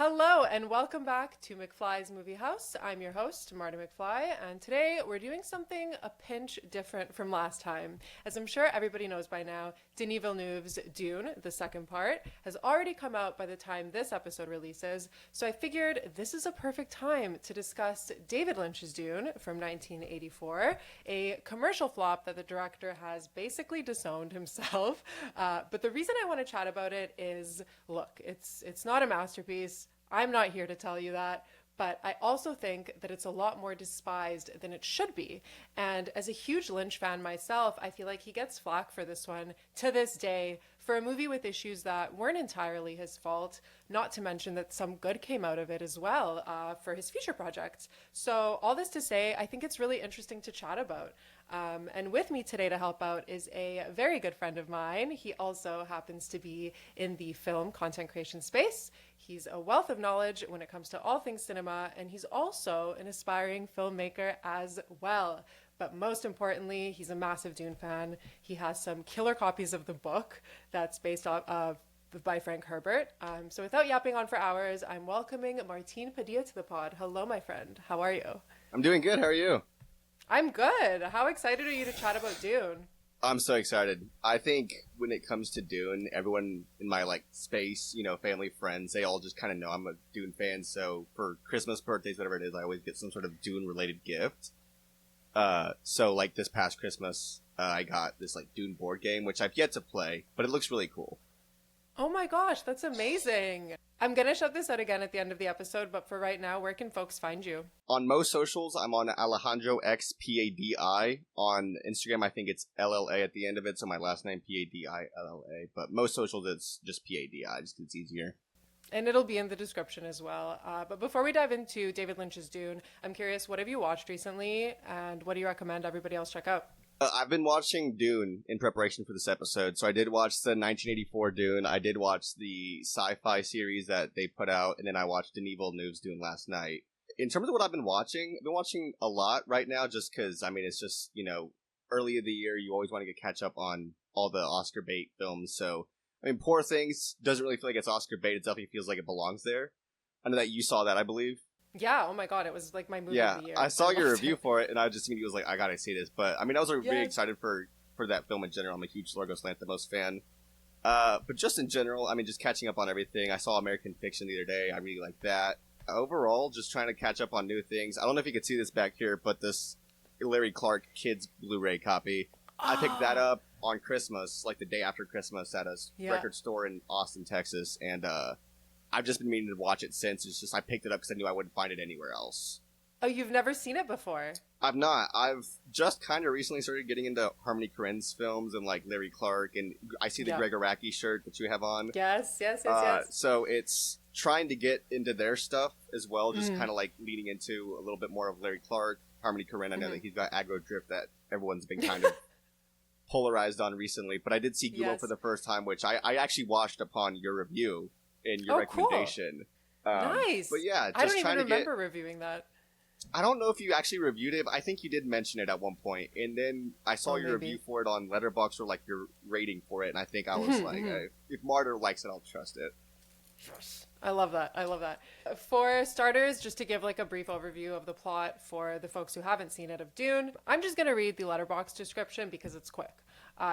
Hello and welcome back to McFly's Movie House. I'm your host, Marta McFly, and today we're doing something a pinch different from last time. As I'm sure everybody knows by now, Denis Villeneuve's Dune, the second part, has already come out by the time this episode releases, so I figured this is a perfect time to discuss David Lynch's Dune from 1984, a commercial flop that the director has basically disowned himself. But the reason I want to chat about it is, look, it's not a masterpiece. I'm not here to tell you that, but I also think that it's a lot more despised than it should be. And as a huge Lynch fan myself, I feel like he gets flack for this one to this day for a movie with issues that weren't entirely his fault, not to mention that some good came out of it as well for his future projects. So all this to say, I think it's really interesting to chat about. And with me today to help out is a very good friend of mine. He also happens to be in the film content creation space. He's a wealth of knowledge when it comes to all things cinema, and he's also an aspiring filmmaker as well. But most importantly, he's a massive Dune fan. He has some killer copies of the book that's based off of by Frank Herbert. So without yapping on for hours, I'm welcoming Marta Padilla to the pod. Hello, my friend. How are you? I'm doing good. How are you? I'm good. How excited are you to chat about Dune? I'm so excited. I think when it comes to Dune, everyone in my space, family, friends, they all just kind of know I'm a Dune fan. So for Christmas, birthdays, whatever it is, I always get some sort of Dune related gift. So this past Christmas, I got this Dune board game, which I've yet to play, but it looks really cool. Oh my gosh, that's amazing. I'm going to shout this out again at the end of the episode, but for right now, where can folks find you? On most socials, I'm on Alejandro X Padi. On Instagram, I think it's LLA at the end of it, so my last name Padilla. But most socials, it's just Padi, just 'cause it's easier. And it'll be in the description as well. But before we dive into David Lynch's Dune, I'm curious, what have you watched recently, and what do you recommend everybody else check out? I've been watching Dune in preparation for this episode. So I did watch the 1984 Dune. I did watch the Sci-Fi series that they put out, and then I watched Denis Villeneuve's Dune last night. In terms of what I've been watching a lot right now just because, it's just, early in the year, you always want to get catch up on all the Oscar bait films. So, Poor Things doesn't really feel like it's Oscar bait. It definitely feels like it belongs there. I know that you saw that, I believe. Yeah, oh my god, it was my movie of the year. I saw your review for it, and I just immediately was I gotta see this. But, I was really excited for that film in general. I'm a huge Yorgos Lanthimos fan. But just in general, just catching up on everything. I saw American Fiction the other day. I really like that. Overall, just trying to catch up on new things. I don't know if you could see this back here, but this Larry Clark Kids Blu-ray copy, I picked that up on Christmas, the day after Christmas at a record store in Austin, Texas, and I've just been meaning to watch it since. It's just I picked it up because I knew I wouldn't find it anywhere else. Oh, you've never seen it before? I've not. I've just kind of recently started getting into Harmony Korine's films and Larry Clark, and I see the Greg Araki shirt that you have on. Yes. So it's trying to get into their stuff as well, just kind of leading into a little bit more of Larry Clark, Harmony Korine. I know that he's got aggro drift that everyone's been kind of polarized on recently, but I did see Gulo for the first time, which I actually watched upon your review and your recommendation. Cool. Nice. But yeah, just I don't even to remember reviewing that. I don't know if you actually reviewed it, but I think you did mention it at one point. And then I saw your review for it on Letterboxd, or your rating for it, and I think I was if Marta likes it, I'll trust it. Yes. I love that. For starters, just to give a brief overview of the plot for the folks who haven't seen it of Dune, I'm just going to read the Letterboxd description because it's quick.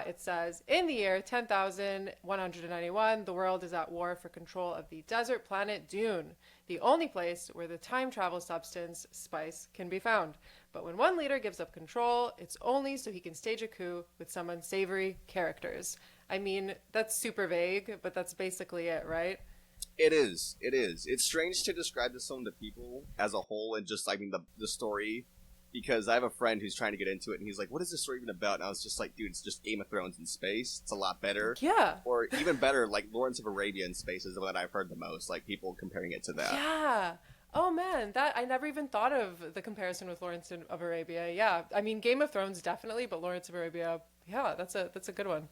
It says, in the year 10,191, the world is at war for control of the desert planet Dune, the only place where the time travel substance, spice, can be found. But when one leader gives up control, it's only so he can stage a coup with some unsavory characters. That's super vague, but that's basically it, right? It is. It's strange to describe this film to people as a whole and just, the story, because I have a friend who's trying to get into it, and he's like, what is this story even about? And I was just like, dude, it's just Game of Thrones in space. It's a lot better. Yeah. Or even better, Lawrence of Arabia in space is the one that I've heard the most, people comparing it to that. Yeah. Oh man, that I never even thought of the comparison with Lawrence of Arabia. Yeah. Game of Thrones definitely, but Lawrence of Arabia, yeah, that's a good one.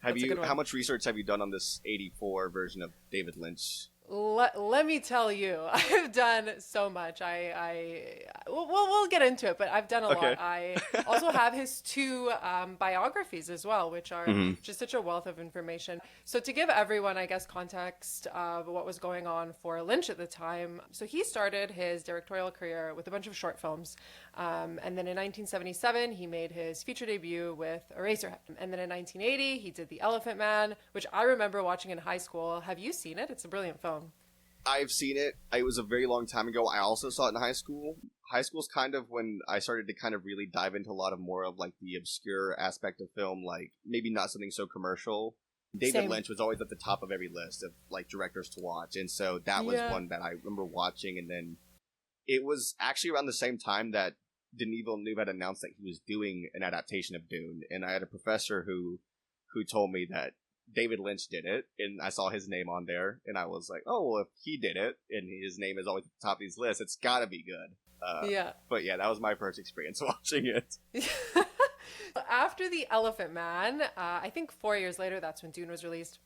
How much research have you done on this 84 version of David Lynch? Let me tell you, I've done so much. We'll get into it, but I've done a Okay. lot. I also have his two biographies as well, which are Hmm. just such a wealth of information. So to give everyone, I guess, context of what was going on for Lynch at the time, so he started his directorial career with a bunch of short films, and then in 1977 he made his feature debut with Eraserhead, and then in 1980 he did The Elephant Man, which I remember watching in high school. Have you seen it? It's a brilliant film. I've seen it. It was a very long time ago. I also saw it in high school. High school's kind of when I started to kind of really dive into a lot of more of like the obscure aspect of film, like maybe not something so commercial. David Same. Lynch was always at the top of every list of like directors to watch, and so that was Yeah. one that I remember watching. And then it was actually around the same time that Denis Villeneuve had announced that he was doing an adaptation of Dune, and I had a professor who told me that David Lynch did it, and I saw his name on there, and I was like, oh, well, if he did it, and his name is always at the top of these lists, it's gotta be good. Yeah. But yeah, that was my first experience watching it. After The Elephant Man, I think 4 years later, that's when Dune was released.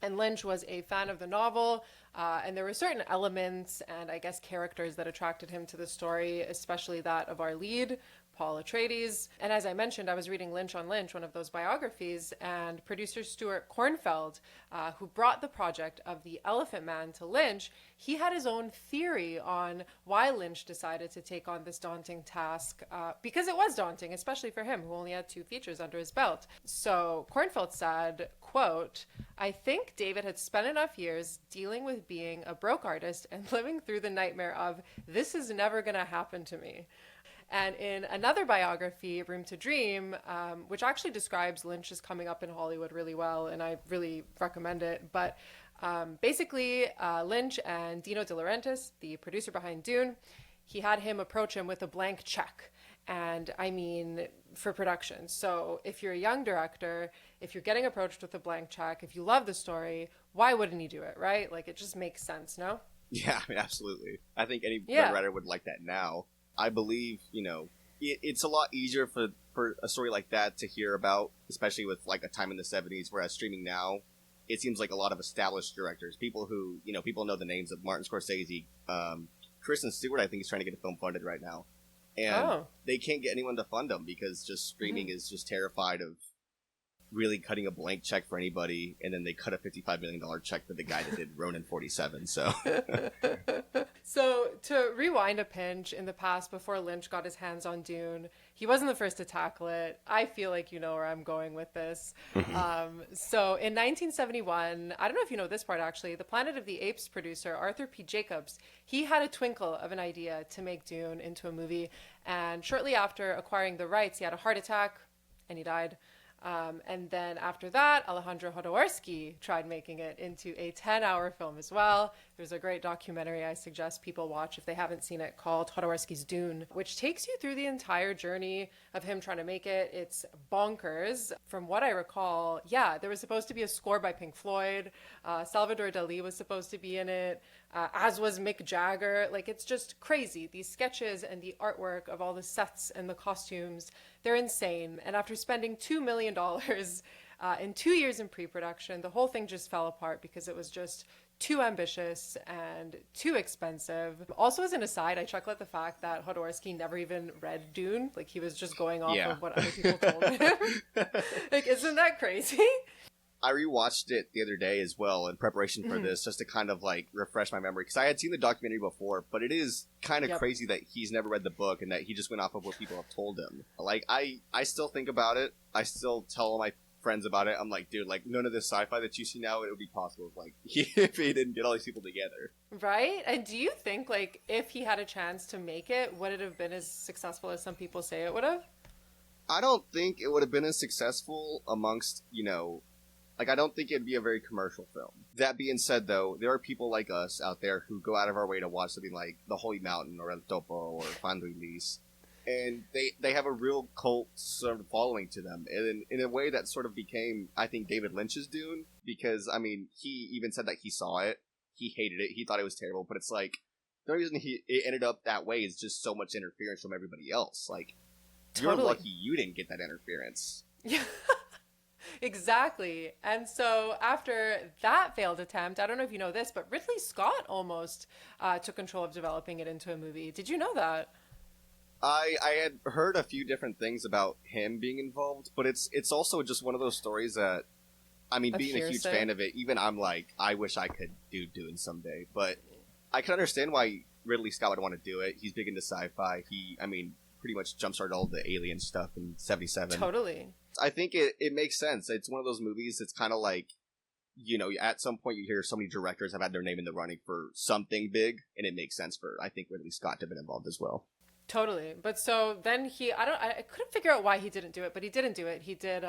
And Lynch was a fan of the novel, and there were certain elements and I guess characters that attracted him to the story, especially that of our lead, Paul Atreides. And as I mentioned, I was reading Lynch on Lynch, one of those biographies, and producer Stuart Kornfeld, who brought the project of The Elephant Man to Lynch, he had his own theory on why Lynch decided to take on this daunting task, because it was daunting, especially for him, who only had 2 features under his belt. So Kornfeld said, quote, I think David had spent enough years dealing with being a broke artist and living through the nightmare of, this is never going to happen to me. And in another biography, Room to Dream, which actually describes Lynch's coming up in Hollywood really well, and I really recommend it. But basically, Lynch and Dino De Laurentiis, the producer behind Dune, he had him approach him with a blank check. And I mean, for production. So if you're a young director, if you're getting approached with a blank check, if you love the story, why wouldn't you do it, right? Like, it just makes sense, no? Yeah, I mean, absolutely. I think any Yeah. writer would like that now. I believe, it's a lot easier for a story like that to hear about, especially with like a time in the 70s, whereas streaming now, it seems like a lot of established directors, people who, people know the names of Martin Scorsese, Kristen Stewart, I think is trying to get a film funded right now. And they can't get anyone to fund them because just streaming is just terrified of really cutting a blank check for anybody, and then they cut a $55 million check for the guy that did Ronin 47, so... So, to rewind a pinch, in the past, before Lynch got his hands on Dune, he wasn't the first to tackle it. I feel like you know where I'm going with this. So, in 1971, I don't know if you know this part actually, the Planet of the Apes producer, Arthur P. Jacobs, he had a twinkle of an idea to make Dune into a movie, and shortly after acquiring the rights, he had a heart attack, and he died. And then after that, Alejandro Jodorowsky tried making it into a 10-hour film as well. There's a great documentary I suggest people watch if they haven't seen it, called Jodorowsky's Dune, which takes you through the entire journey of him trying to make it. It's bonkers. From what I recall, yeah, there was supposed to be a score by Pink Floyd. Salvador Dali was supposed to be in it, as was Mick Jagger. Like, it's just crazy. These sketches and the artwork of all the sets and the costumes, they're insane. And after spending $2 million in 2 years in pre-production, the whole thing just fell apart because it was just too ambitious and too expensive. Also, as an aside, I chuckle at the fact that Jodorowsky never even read Dune. Like, he was just going off of what other people told him. Like, isn't that crazy? I rewatched it the other day as well in preparation for this, just to kind of like refresh my memory, because I had seen the documentary before, but it is kind of crazy that he's never read the book and that he just went off of what people have told him. Like, I still think about it. I still tell all my friends about it. I'm like, dude, like, none of this sci-fi that you see now, it would be possible if, like, if he didn't get all these people together. Right? And do you think, like, if he had a chance to make it, would it have been as successful as some people say it would have? I don't think it would have been as successful amongst, like, I don't think it'd be a very commercial film. That being said, though, there are people like us out there who go out of our way to watch something like The Holy Mountain or El Topo or Fan Release, and they have a real cult sort of following to them. And in a way that sort of became, I think, David Lynch's Dune, because, I mean, he even said that he saw it, he hated it, he thought it was terrible, but it's like, the reason it ended up that way is just so much interference from everybody else. Like, Totally. You're lucky you didn't get that interference. Yeah. Exactly. And so after that failed attempt, I don't know if you know this, but Ridley Scott almost took control of developing it into a movie. Did you know that? I had heard a few different things about him being involved, but it's also just one of those stories that, I mean, Of being a huge hearsay. fan of it, even I'm like, I wish I could do Dune someday. But I can understand why Ridley Scott would want to do it. He's big into sci-fi. He, I mean, pretty much jumpstarted all the alien stuff in '77. Totally. I think it makes sense. It's one of those movies. It's kind of like, at some point you hear so many directors have had their name in the running for something big, and it makes sense for, I think, Ridley Scott to have been involved as well. Totally. But so then I couldn't figure out why he didn't do it, but he didn't do it. He did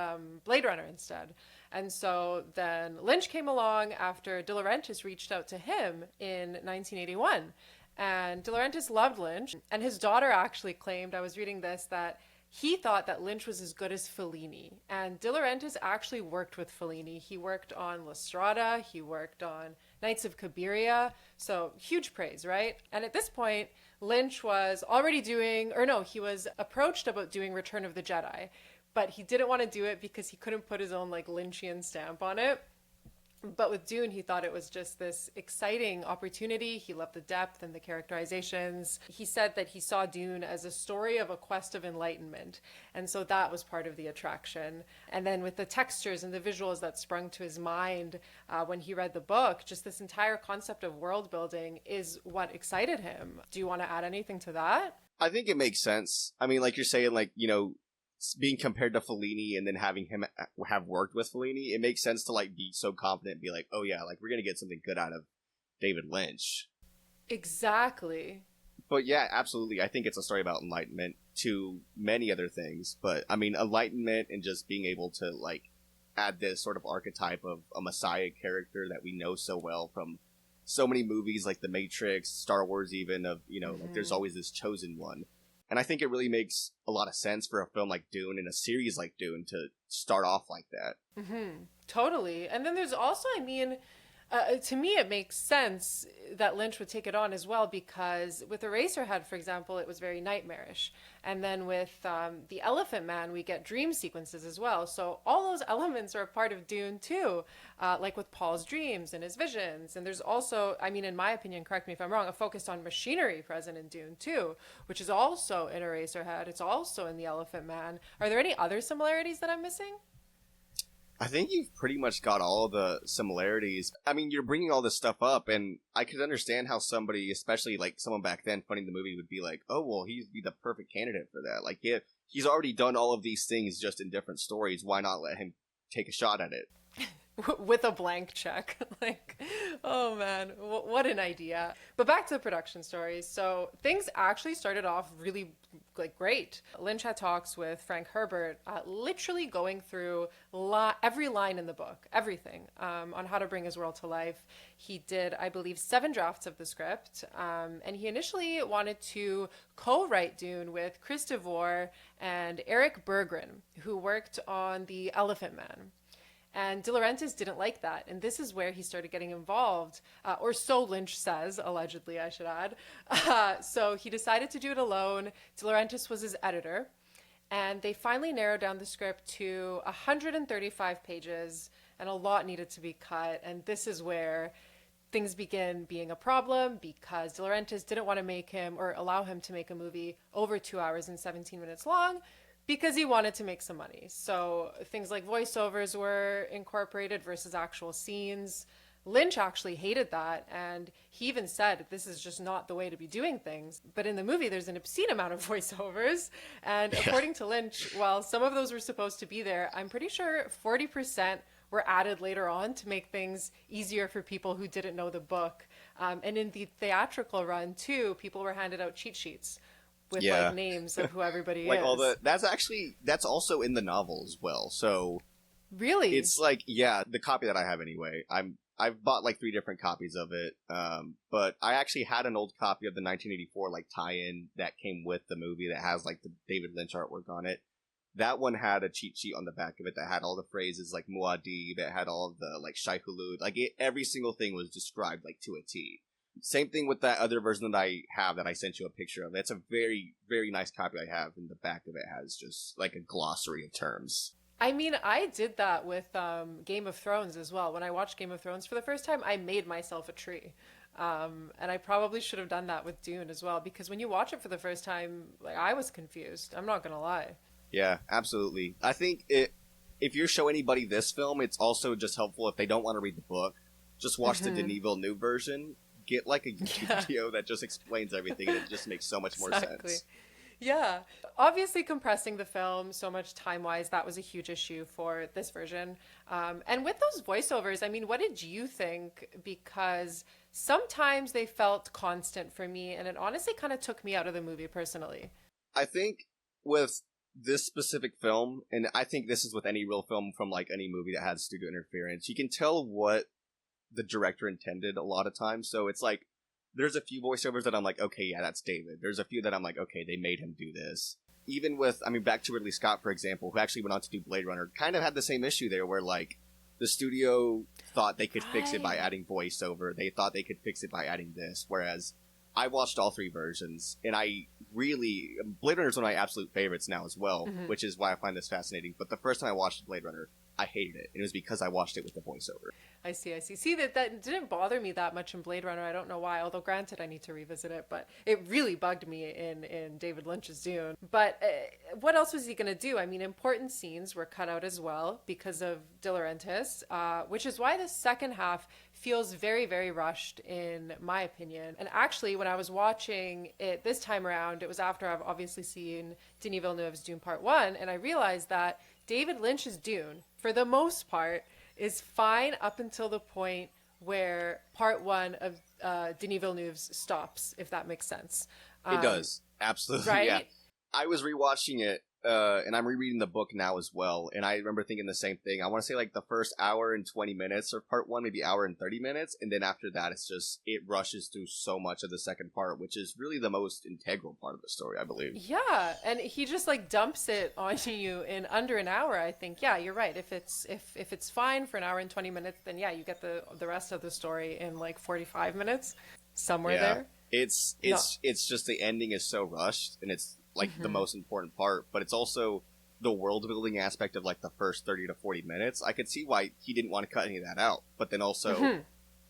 Blade Runner instead. And so then Lynch came along after De Laurentiis reached out to him in 1981. And De Laurentiis loved Lynch. And his daughter actually claimed, I was reading this, that he thought that Lynch was as good as Fellini. And De Laurentiis actually worked with Fellini. He worked on La Strada, he worked on Knights of Cabiria. So huge praise, right? And at this point, Lynch was already doing, or no, he was approached about doing Return of the Jedi, but he didn't want to do it because he couldn't put his own like Lynchian stamp on it. But with Dune, he thought it was just this exciting opportunity. He loved the depth and the characterizations. He said that he saw Dune as a story of a quest of enlightenment. And so that was part of the attraction. And then with the textures and the visuals that sprung to his mind when he read the book, just this entire concept of world building is what excited him. Do you want to add anything to that? I think it makes sense. I mean, like you're saying, like, being compared to Fellini and then having him have worked with Fellini, it makes sense to like be so confident and be like, oh yeah, like we're gonna get something good out of David Lynch. Exactly. But yeah, absolutely. I think it's a story about enlightenment to many other things. But I mean, enlightenment and just being able to like add this sort of archetype of a messiah character that we know so well from so many movies like The Matrix, Star Wars, even of, like there's always this chosen one. And I think it really makes a lot of sense for a film like Dune and a series like Dune to start off like that. Totally. And then there's also, I mean, to me, it makes sense that Lynch would take it on as well because with Eraserhead, for example, it was very nightmarish. And then with The Elephant Man, we get dream sequences as well. So all those elements are a part of Dune too, like with Paul's dreams and his visions. And there's also, I mean, in my opinion, correct me if I'm wrong, a focus on machinery present in Dune too, which is also in Eraserhead. It's also in The Elephant Man. Are there any other similarities that I'm missing? I think you've pretty much got all of the similarities. I mean, you're bringing all this stuff up, and I could understand how somebody, especially like someone back then funding the movie, would be like, oh, well, he'd be the perfect candidate for that. Like, yeah, he's already done all of these things just in different stories. Why not let him take a shot at it? With a blank check. Like, oh man, what an idea. But back to the production stories. So things actually started off really like great. Lynch had talks with Frank Herbert, literally going through every line in the book, everything, on how to bring his world to life. He did, I believe, 7 drafts of the script. And he initially wanted to co-write Dune with Chris DeVore and Eric Berggren, who worked on The Elephant Man. And De Laurentiis didn't like that. And this is where he started getting involved, or so Lynch says, allegedly, I should add. So he decided to do it alone. De Laurentiis was his editor. And they finally narrowed down the script to 135 pages, and a lot needed to be cut. And this is where things begin being a problem because De Laurentiis didn't want to make him or allow him to make a movie over 2 hours and 17 minutes long because he wanted to make some money. So things like voiceovers were incorporated versus actual scenes. Lynch actually hated that, and he even said this is just not the way to be doing things. But in the movie, there's an obscene amount of voiceovers, and according to Lynch, while some of those were supposed to be there, I'm pretty sure 40% were added later on to make things easier for people who didn't know the book. And in the theatrical run, too, people were handed out cheat sheets with like names of who everybody like is. That's also in the novel as well. So really, it's like, yeah, the copy that I have anyway. I've bought like 3 different copies of it. But I actually had an old copy of the 1984 like tie-in that came with the movie that has like the David Lynch artwork on it. That one had a cheat sheet on the back of it that had all the phrases like Muad'Dib, that had all of the like Shai Hulud. Like every single thing was described like to a T. Same thing with that other version that I have that I sent you a picture of. That's a very, very nice copy I have. And the back of it has just like a glossary of terms. I mean, I did that with Game of Thrones as well. When I watched Game of Thrones for the first time, I made myself a tree. And I probably should have done that with Dune as well, because when you watch it for the first time, like I was confused. I'm not gonna lie. Yeah, absolutely. I think if you show anybody this film, it's also just helpful if they don't want to read the book. Just watch the Denis Villeneuve version. Get like a YouTube video that just explains everything, and it just makes so much more sense. Yeah. Obviously, compressing the film so much time wise, that was a huge issue for this version. And with those voiceovers, I mean, what did you think? Because sometimes they felt constant for me, and it honestly kind of took me out of the movie personally. I think with this specific film, and I think this is with any real film from like any movie that has studio interference, you can tell what the director intended a lot of times. So it's like, there's a few voiceovers that I'm like, okay, yeah, that's David. There's a few that I'm like, okay, they made him do this. Even with, I mean, back to Ridley Scott, for example, who actually went on to do Blade Runner, kind of had the same issue there where, like, the studio thought they could fix it by adding voiceover. They thought they could fix it by adding this. Whereas I watched all three versions, and Blade Runner is one of my absolute favorites now as well, which is why I find this fascinating. But the first time I watched Blade Runner, I hated it. And it was because I watched it with the voiceover. I see. See, that didn't bother me that much in Blade Runner. I don't know why. Although, granted, I need to revisit it, but it really bugged me in David Lynch's Dune. But what else was he going to do? I mean, important scenes were cut out as well because of De Laurentiis, which is why the second half feels very, very rushed, in my opinion. And actually, when I was watching it this time around, it was after I've obviously seen Denis Villeneuve's Dune Part 1, and I realized that David Lynch's Dune, for the most part, is fine up until the point where Part 1 of Denis Villeneuve's stops, if that makes sense. It does. Absolutely. Right? Yeah. I was rewatching it, and I'm rereading the book now as well, and I remember thinking the same thing. I want to say like the first hour and 20 minutes of Part 1, maybe hour and 30 minutes, and then after that it rushes through so much of the second part, which is really the most integral part of the story, I believe. Yeah, and he just like dumps it onto you in under an hour, I think. Yeah, you're right. If it's fine for an hour and 20 minutes, then yeah, you get the rest of the story in like 45 minutes, somewhere there. It's just the ending is so rushed, and it's like the most important part, but it's also the world building aspect of like the first 30 to 40 minutes. I could see why he didn't want to cut any of that out, but then also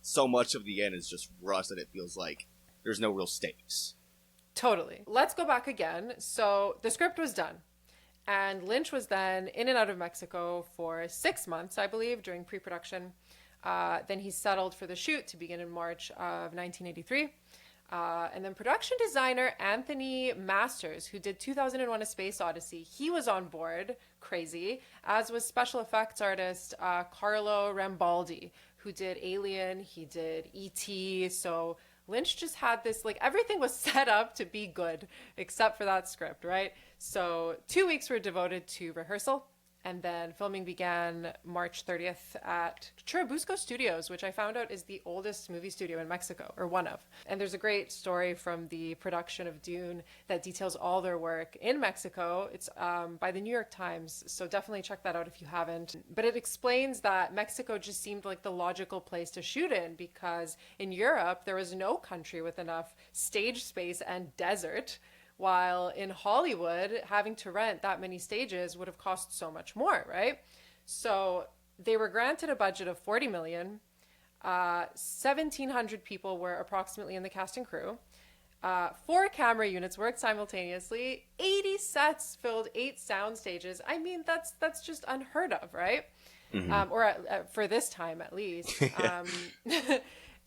so much of the end is just rushed that it feels like there's no real stakes. Totally. Let's go back again. So the script was done, and Lynch was then in and out of Mexico for 6 months, I believe, during pre-production. Then he settled for the shoot to begin in March of 1983. And then production designer Anthony Masters, who did 2001: A Space Odyssey, he was on board, crazy, as was special effects artist Carlo Rambaldi, who did Alien, he did E.T., so Lynch just had this, like, everything was set up to be good, except for that script, right? So 2 weeks were devoted to rehearsal, and then filming began March 30th at Churubusco Studios, which I found out is the oldest movie studio in Mexico, or one of. And there's a great story from the production of Dune that details all their work in Mexico. It's by the New York Times, so definitely check that out if you haven't. But it explains that Mexico just seemed like the logical place to shoot in, because in Europe, there was no country with enough stage space and desert, while in Hollywood, having to rent that many stages would have cost so much more, right? So they were granted a budget of $40 million. 1,700 people were approximately in the cast and crew. 4 camera units worked simultaneously. 80 sets filled 8 sound stages. I mean, that's just unheard of, right? Or for this time, at least.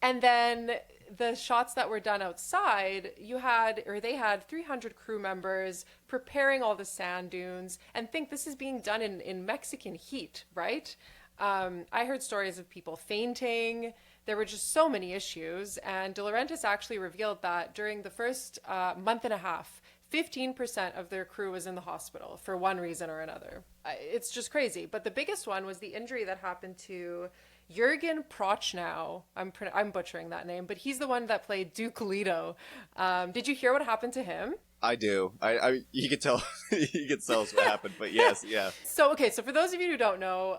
And then the shots that were done outside, they had 300 crew members preparing all the sand dunes. And think this is being done in Mexican heat, right? I heard stories of people fainting. There were just so many issues. And De Laurentiis actually revealed that during the first month and a half, 15% of their crew was in the hospital for one reason or another. It's just crazy. But the biggest one was the injury that happened to Jürgen Prochnow. I'm butchering that name, but he's the one that played Duke Leto. Did you hear what happened to him? I do. You could tell. You could tell us what happened, but yes, yeah. So for those of you who don't know,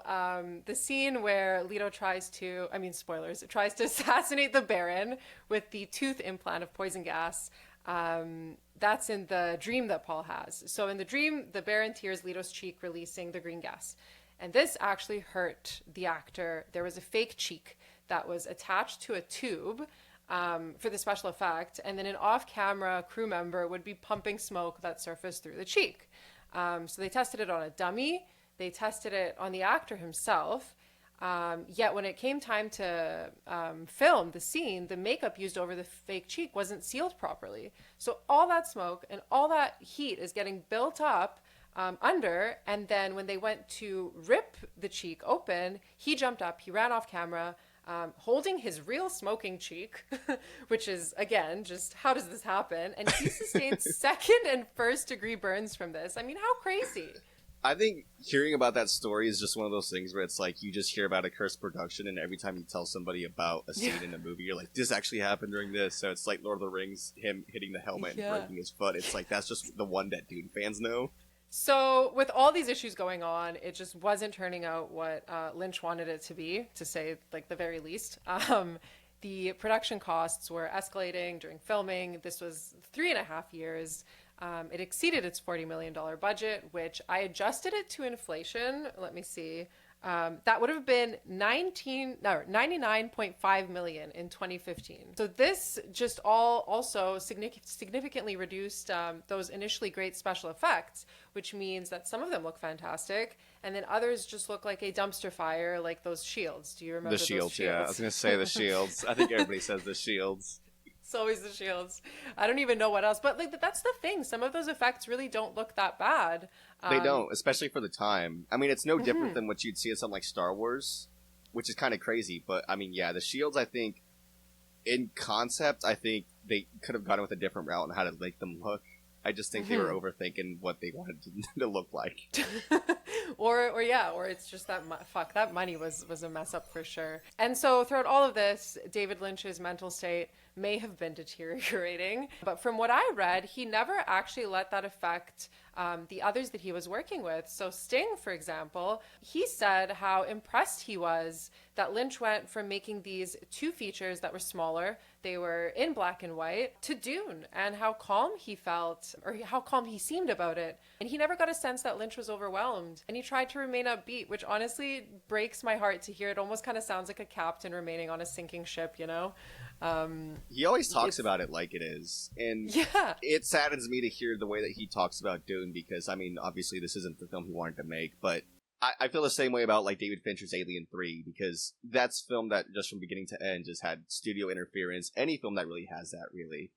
the scene where Leto tries to assassinate the Baron with the tooth implant of poison gas. That's in the dream that Paul has. So in the dream, the Baron tears Leto's cheek, releasing the green gas. And this actually hurt the actor. There was a fake cheek that was attached to a tube for the special effect, and then an off-camera crew member would be pumping smoke that surfaced through the cheek. So they tested it on a dummy. They tested it on the actor himself. Yet when it came time to film the scene, the makeup used over the fake cheek wasn't sealed properly. So all that smoke and all that heat is getting built up under, and then when they went to rip the cheek open, he jumped up, he ran off camera, holding his real smoking cheek, which is, again, just how does this happen? And he sustained second and first degree burns from this. I mean, how crazy? I think hearing about that story is just one of those things where it's like you just hear about a cursed production, and every time you tell somebody about a scene in a movie, you're like, this actually happened during this. So it's like Lord of the Rings, him hitting the helmet and breaking his foot. It's like, that's just the one that Dune fans know. So with all these issues going on, it just wasn't turning out what Lynch wanted it to be, to say like the very least. The production costs were escalating during filming. This was 3.5 years. It exceeded its $40 million budget, which I adjusted it to inflation. Let me see. That would have been $99.5 million in 2015. So this just also significantly reduced those initially great special effects, which means that some of them look fantastic, and then others just look like a dumpster fire, like those shields. Do you remember the shields? Yeah, I was going to say the shields. I think everybody says the shields. It's always the shields. I don't even know what else, but like that's the thing. Some of those effects really don't look that bad. They don't, especially for the time. I mean, it's no different than what you'd see in something like Star Wars, which is kind of crazy. But I mean, yeah, the shields, I think, in concept, I think they could have gone with a different route on how to make them look. I just think they were overthinking what they wanted to look like. or it's just that that money was a mess up for sure. And so throughout all of this, David Lynch's mental state may have been deteriorating, but from what I read, he never actually let that affect the others that he was working with. So Sting, for example, he said how impressed he was that Lynch went from making these 2 features that were smaller, they were in black and white, to Dune, and how calm he felt, or how calm he seemed about it. And he never got a sense that Lynch was overwhelmed, and he tried to remain upbeat, which honestly breaks my heart to hear. It almost kind of sounds like a captain remaining on a sinking ship, you know? He always talks about it like it is, and it saddens me to hear the way that he talks about Dune, because I mean, obviously this isn't the film he wanted to make, but I feel the same way about like David Fincher's Alien 3, because that's a film that just from beginning to end just had studio interference. Any film that really has that, really.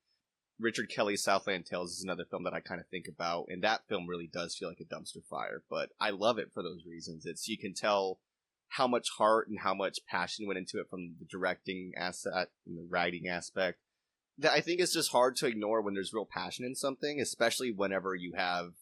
Richard Kelly's Southland Tales is another film that I kind of think about, and that film really does feel like a dumpster fire, but I love it for those reasons. It's, you can tell how much heart and how much passion went into it from the directing aspect and the writing aspect. That I think is just hard to ignore when there's real passion in something, especially whenever you have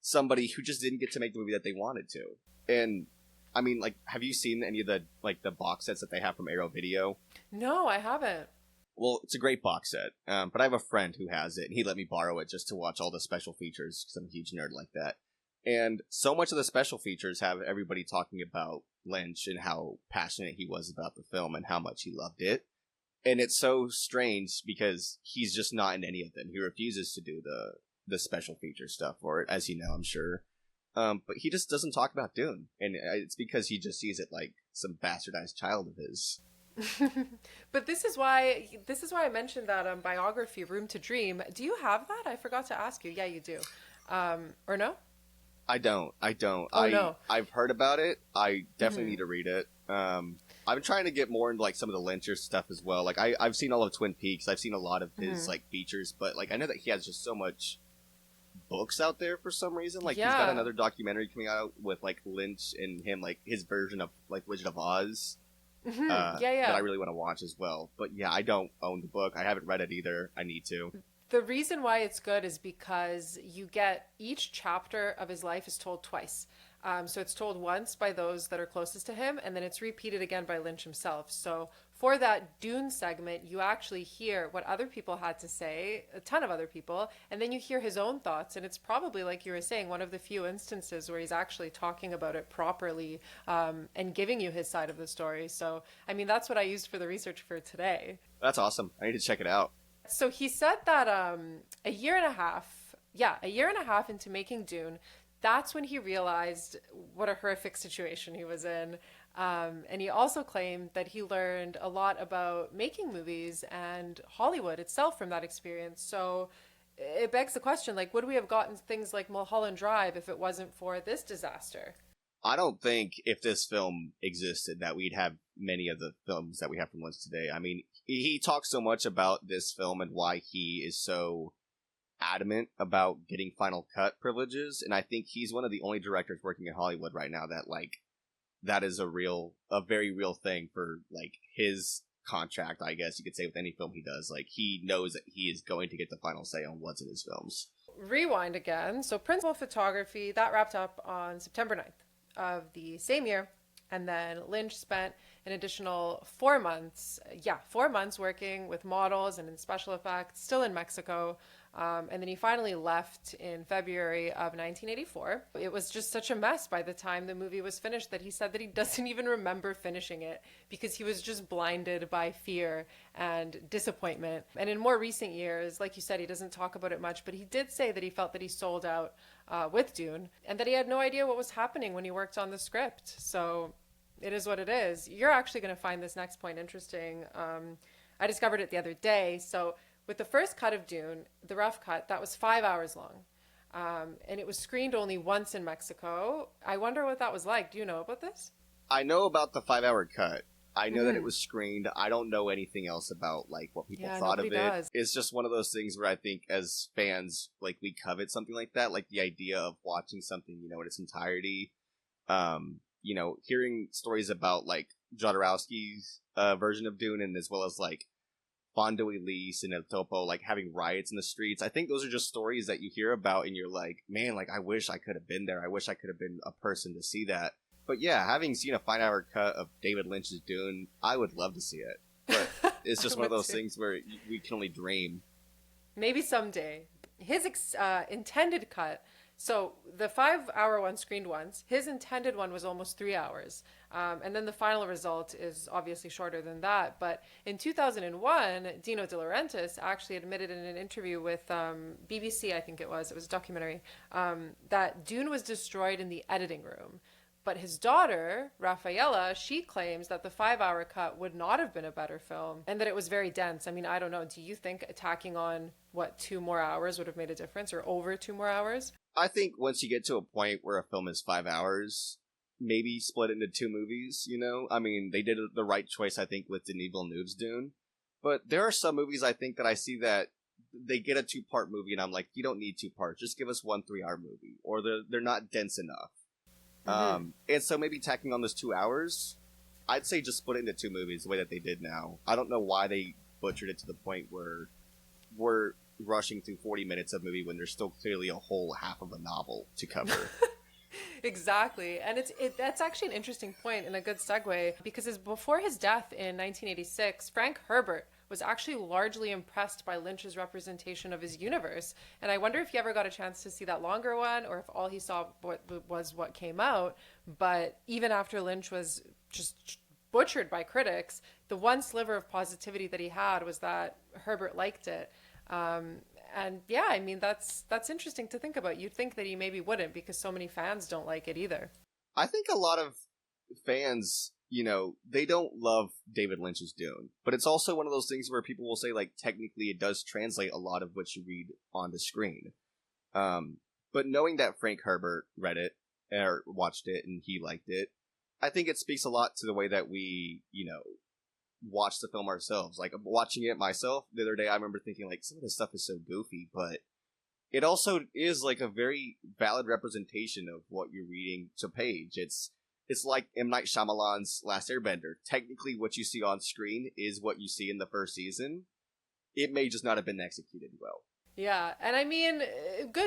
somebody who just didn't get to make the movie that they wanted to. And I mean, like, have you seen any of the the box sets that they have from Arrow Video? No, I haven't. Well, it's a great box set, but I have a friend who has it, and he let me borrow it just to watch all the special features, because I'm a huge nerd like that. And so much of the special features have everybody talking about Lynch and how passionate he was about the film and how much he loved it. And it's so strange because he's just not in any of them. He refuses to do the special feature stuff for it, as you know, I'm sure. But he just doesn't talk about Dune. And it's because he just sees it like some bastardized child of his. But this is why I mentioned that biography, Room to Dream. Do you have that? I forgot to ask you. Yeah, you do. Or no? I don't. Oh, no. I've heard about it. I definitely need to read it. I'm trying to get more into like some of the Lyncher stuff as well. Like I've seen all of Twin Peaks. I've seen a lot of his like features, but like I know that he has just so much books out there for some reason. Like he's got another documentary coming out with like Lynch and him, like his version of like Wizard of Oz. That I really want to watch as well. But yeah, I don't own the book. I haven't read it either. I need to. The reason why it's good is because you get each chapter of his life is told twice. So it's told once by those that are closest to him, and then it's repeated again by Lynch himself. So for that Dune segment, you actually hear what other people had to say, a ton of other people, and then you hear his own thoughts. And it's probably, like you were saying, one of the few instances where he's actually talking about it properly and giving you his side of the story. So, I mean, that's what I used for the research for today. That's awesome. I need to check it out. So he said that a year and a half into making Dune, that's when he realized what a horrific situation he was in. And he also claimed that he learned a lot about making movies and Hollywood itself from that experience. So it begs the question, like, would we have gotten things like Mulholland Drive if it wasn't for this disaster? I don't think if this film existed that we'd have many of the films that we have from Lynch today. I mean, he talks so much about this film and why he is so adamant about getting final cut privileges, and I think he's one of the only directors working in Hollywood right now that like that is a very real thing for like his contract, I guess you could say, with any film he does. Like he knows that he is going to get the final say on what's in his films. Rewind again. So principal photography, that wrapped up on September 9th of the same year. And then Lynch spent an additional 4 months, 4 months working with models and in special effects, still in Mexico. And then he finally left in February of 1984. It was just such a mess by the time the movie was finished that he said that he doesn't even remember finishing it because he was just blinded by fear and disappointment. And in more recent years, like you said, he doesn't talk about it much, but he did say that he felt that he sold out with Dune and that he had no idea what was happening when he worked on the script. So it is what it is. You're actually going to find this next point interesting. I discovered it the other day. So with the first cut of Dune, the rough cut, that was 5 hours long. And it was screened only once in Mexico. I wonder what that was like. Do you know about this? I know about the 5 hour cut. I know that it was screened. I don't know anything else about like what people thought of it. Does. It's just one of those things where I think as fans, like we covet something like that, like the idea of watching something, you know, in its entirety. You know, hearing stories about like Jodorowsky's version of Dune, and as well as like Fondo Elise and El Topo, like having riots in the streets. I think those are just stories that you hear about and you're like, man, like I wish I could have been there. I wish I could have been a person to see that. But yeah, having seen a 5 hour cut of David Lynch's Dune, I would love to see it. But it's just one of those things where we can only dream. Maybe someday. His intended cut, so the 5 hour one screened once, his intended one was almost 3 hours. And then the final result is obviously shorter than that. But in 2001, Dino De Laurentiis actually admitted in an interview with BBC, I think it was a documentary, that Dune was destroyed in the editing room. But his daughter, Rafaela, she claims that the 5 hour cut would not have been a better film and that it was very dense. I mean, I don't know. Do you think attacking on, 2 more hours would have made a difference, or over 2 more hours? I think once you get to a point where a film is 5 hours, maybe split it into 2 movies, you know? I mean, they did the right choice, I think, with Denis Villeneuve's Dune. But there are some movies I think that I see that they get a 2-part movie and I'm like, you don't need 2 parts. Just give us 1 3-hour movie. Or they're not dense enough. Mm-hmm. And so maybe tacking on those 2 hours, I'd say just split it into 2 movies the way that they did now. I don't know why they butchered it to the point where we're rushing through 40 minutes of movie when there's still clearly a whole half of a novel to cover. Exactly. And that's actually an interesting point and a good segue, because before his death in 1986, Frank Herbert was actually largely impressed by Lynch's representation of his universe. And I wonder if he ever got a chance to see that longer one, or if all he saw was what came out. But even after Lynch was just butchered by critics, the one sliver of positivity that he had was that Herbert liked it. And yeah, I mean, that's interesting to think about. You'd think that he maybe wouldn't, because so many fans don't like it either. I think a lot of fans, you know, they don't love David Lynch's Dune, but it's also one of those things where people will say, like, technically it does translate a lot of what you read on the screen. But knowing that Frank Herbert read it or watched it and he liked it, I think it speaks a lot to the way that we, you know, watch the film ourselves. Like, watching it myself the other day, I remember thinking, like, some of this stuff is so goofy, but it also is like a very valid representation of what you're reading to page. It's like M. Night Shyamalan's Last Airbender. Technically, what you see on screen is what you see in the first season. It may just not have been executed well. Yeah, and I mean,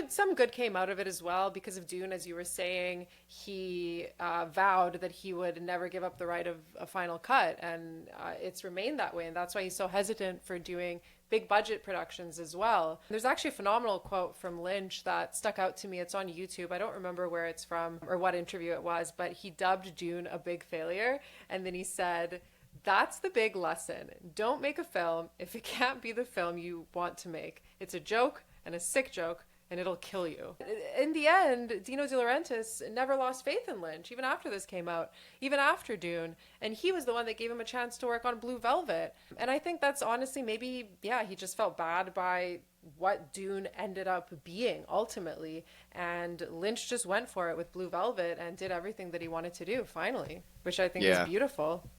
some good came out of it as well, because of Dune, as you were saying. He vowed that he would never give up the right of a final cut, and it's remained that way, and that's why he's so hesitant for doing big budget productions as well. There's actually a phenomenal quote from Lynch that stuck out to me. It's on YouTube. I don't remember where it's from or what interview it was, but he dubbed Dune a big failure, and then he said, "That's the big lesson. Don't make a film if it can't be the film you want to make. It's a joke, and a sick joke. and it'll kill you. In the end, Dino De Laurentiis never lost faith in Lynch, even after this came out, even after Dune. And he was the one that gave him a chance to work on Blue Velvet. And I think that's honestly maybe, yeah, he just felt bad by what Dune ended up being ultimately. And Lynch just went for it with Blue Velvet and did everything that he wanted to do, finally, which I think is beautiful.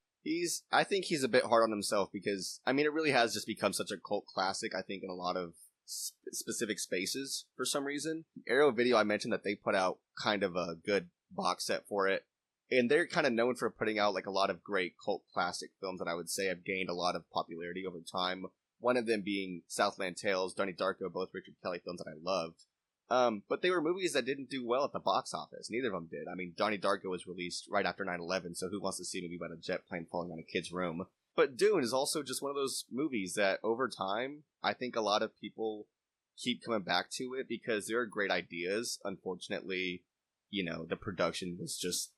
I think he's a bit hard on himself because, I mean, it really has just become such a cult classic, I think, in a lot of specific spaces for some reason. Arrow Video, I mentioned that they put out kind of a good box set for it, and they're kind of known for putting out like a lot of great cult classic films that I would say have gained a lot of popularity over time. One of them being Southland Tales, Donnie Darko, both Richard Kelly films that I loved. But they were movies that didn't do well at the box office. Neither of them did. I mean, Donnie Darko was released right after 9/11, so who wants to see a movie about a jet plane falling on a kid's room? But Dune is also just one of those movies that over time, I think a lot of people keep coming back to it because there are great ideas. Unfortunately, you know, the production was just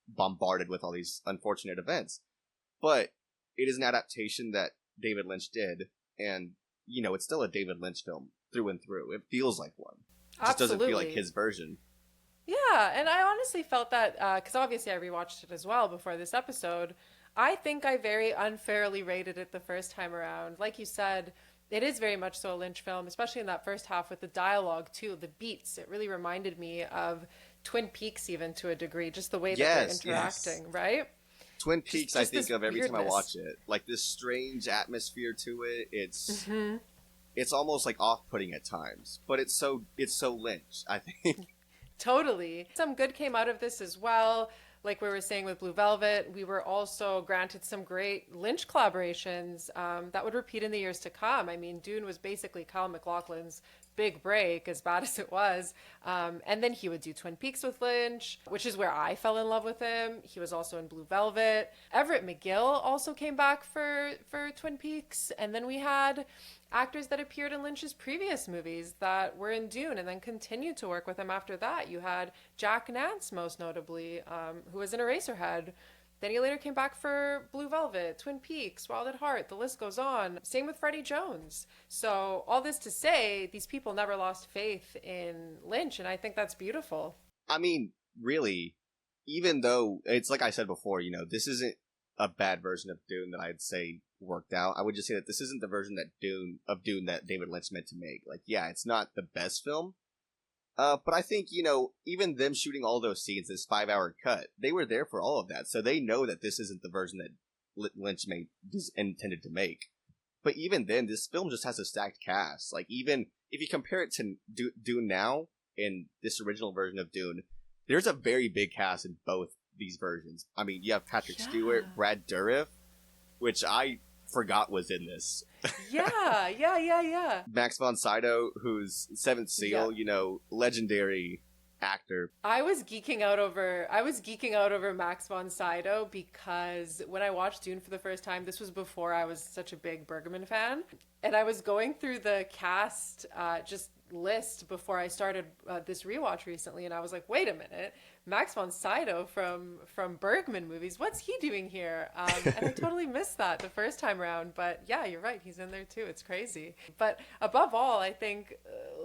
bombarded with all these unfortunate events. But it is an adaptation that David Lynch did, and, you know, it's still a David Lynch film through and through. It feels like one. It just doesn't feel like his version. Yeah, and I honestly felt that, because obviously I rewatched it as well before this episode. I think I very unfairly rated it the first time around. Like you said, it is very much so a Lynch film, especially in that first half with the dialogue too, the beats. It really reminded me of Twin Peaks even to a degree, just the way that they're interacting, right? Twin Peaks, I think of every time I watch it. Like this strange atmosphere to it. It's almost like off-putting at times, but it's so Lynch, I think. Totally. Some good came out of this as well. Like we were saying with Blue Velvet, we were also granted some great Lynch collaborations that would repeat in the years to come. I mean, Dune was basically Kyle MacLachlan's big break, as bad as it was. And then he would do Twin Peaks with Lynch, which is where I fell in love with him. He was also in Blue Velvet. Everett McGill also came back for Twin Peaks. And then we had actors that appeared in Lynch's previous movies that were in Dune and then continued to work with him after that. You had Jack Nance, most notably, who was in Eraserhead. Then he later came back for Blue Velvet, Twin Peaks, Wild at Heart, the list goes on. Same with Freddie Jones. So all this to say, these people never lost faith in Lynch, and I think that's beautiful. I mean, really, even though, it's like I said before, you know, this isn't a bad version of Dune that I'd say worked out. I would just say that this isn't the version of Dune that David Lynch meant to make. Like, yeah, it's not the best film, but I think, you know, even them shooting all those scenes, this 5-hour cut, they were there for all of that, so they know that this isn't the version that Lynch intended to make. But even then, this film just has a stacked cast. Like, even if you compare it to Dune now and this original version of Dune, there's a very big cast in both these versions. I mean, you have Patrick Stewart, Brad Dourif, which I forgot was in this. Yeah. Max von Sydow, who's Seventh Seal, you know, legendary actor. I was geeking out over Max von Sydow because when I watched Dune for the first time, this was before I was such a big Bergman fan, and I was going through the cast just list before I started this rewatch recently, and I was like, wait a minute, Max von Sydow from Bergman movies, what's he doing here? And I totally missed that the first time around, but yeah, you're right, he's in there too. It's crazy. But above all, I think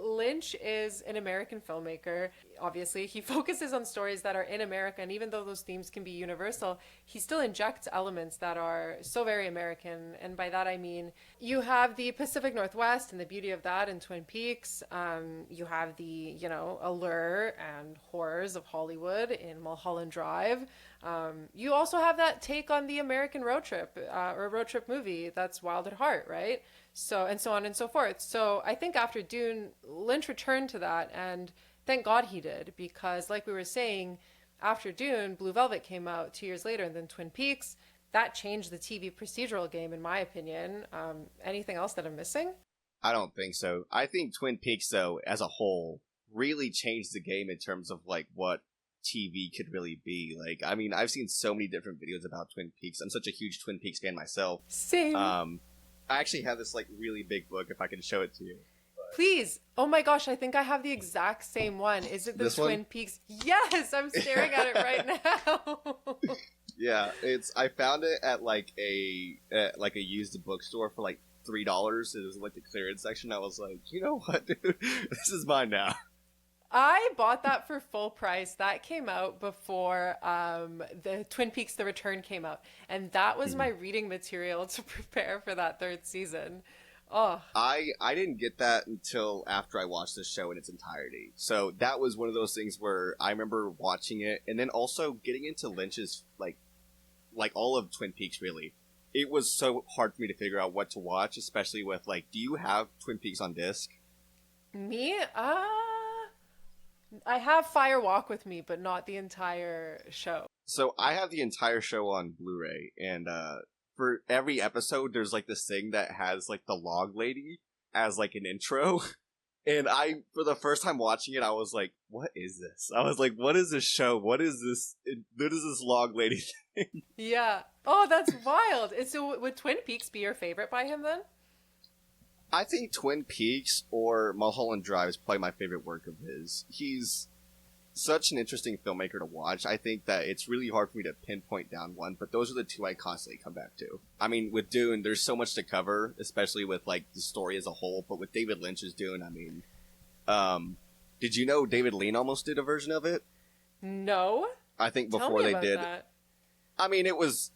Lynch is an American filmmaker. Obviously, he focuses on stories that are in America, and even though those themes can be universal, he still injects elements that are so very American. And by that I mean, you have the Pacific Northwest and the beauty of that in Twin Peaks. You have the, you know, allure and horrors of Hollywood in Mulholland Drive. You also have that take on the American road trip, or a road trip movie that's Wild at Heart, right? So, and so on and so forth. So I think after Dune, Lynch returned to that, and thank God he did, because like we were saying, after Dune, Blue Velvet came out 2 years later, and then Twin Peaks, that changed the TV procedural game, in my opinion. Anything else that I'm missing? I don't think so. I think Twin Peaks, though, as a whole, really changed the game in terms of, like, what TV could really be. Like, I mean, I've seen so many different videos about Twin Peaks. I'm such a huge Twin Peaks fan myself. Same. I actually have this, like, really big book, if I can show it to you. Please. Oh my gosh, I think I have the exact same one. Is it the this Twin one? Peaks? Yes, I'm staring at it right now. Yeah, I found it at like a used bookstore for like $3. It was like the clearance section. I was like, you know what, dude? This is mine now. I bought that for full price. That came out before the Twin Peaks: The Return came out, and that was my reading material to prepare for that third season. Oh, I didn't get that until after I watched the show in its entirety. So that was one of those things where I remember watching it, and then also getting into Lynch's like all of Twin Peaks. Really, it was so hard for me to figure out what to watch, especially with like, do you have Twin Peaks on disc? me? I have Fire Walk with Me, but not the entire show. So I have the entire show on Blu-ray, and for every episode, there's like this thing that has like the log lady as like an intro. And for the first time watching it, I was like, what is this? I was like, what is this show? What is this? What is this log lady thing? Yeah. Oh, that's wild. So would Twin Peaks be your favorite by him then? I think Twin Peaks or Mulholland Drive is probably my favorite work of his. He's such an interesting filmmaker to watch. I think that it's really hard for me to pinpoint down one, but those are the two I constantly come back to. I mean, with Dune, there's so much to cover, especially with like the story as a whole, but with David Lynch's Dune, I mean, did you know David Lean almost did a version of it? No. I think Tell before me they about did. that. I mean, it was,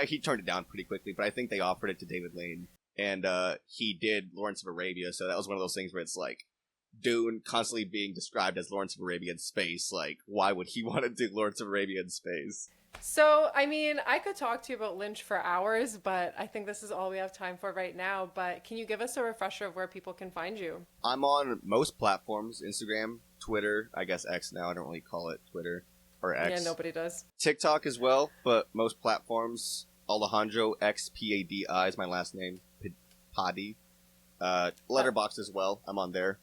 he turned it down pretty quickly, but I think they offered it to David Lane. And he did Lawrence of Arabia, so that was one of those things where it's like, Dune constantly being described as Lawrence of Arabia in space. Like, why would he want to do Lawrence of Arabia in space? So, I mean, I could talk to you about Lynch for hours, but I think this is all we have time for right now. But can you give us a refresher of where people can find you? I'm on most platforms, Instagram, Twitter, I guess X now, I don't really call it Twitter, or X. Yeah, nobody does. TikTok as well, but most platforms, Alejandro XPADI is my last name, Paddy. Letterboxd as well, I'm on there.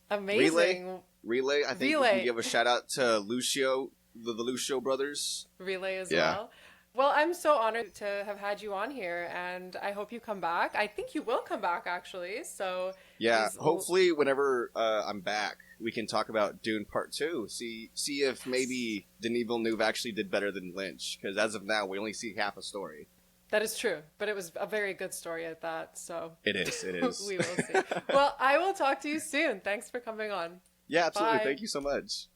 Amazing. Relay, I think we can give a shout out to Lucio, the Lucio brothers. Relay as well. Well, I'm so honored to have had you on here, and I hope you come back. I think you will come back, actually. So yeah, hopefully, whenever I'm back, we can talk about Dune Part 2. See if maybe Denis Villeneuve actually did better than Lynch, because as of now, we only see half a story. That is true, but it was a very good story at that, so... It is. We will see. Well, I will talk to you soon. Thanks for coming on. Yeah, absolutely. Bye. Thank you so much.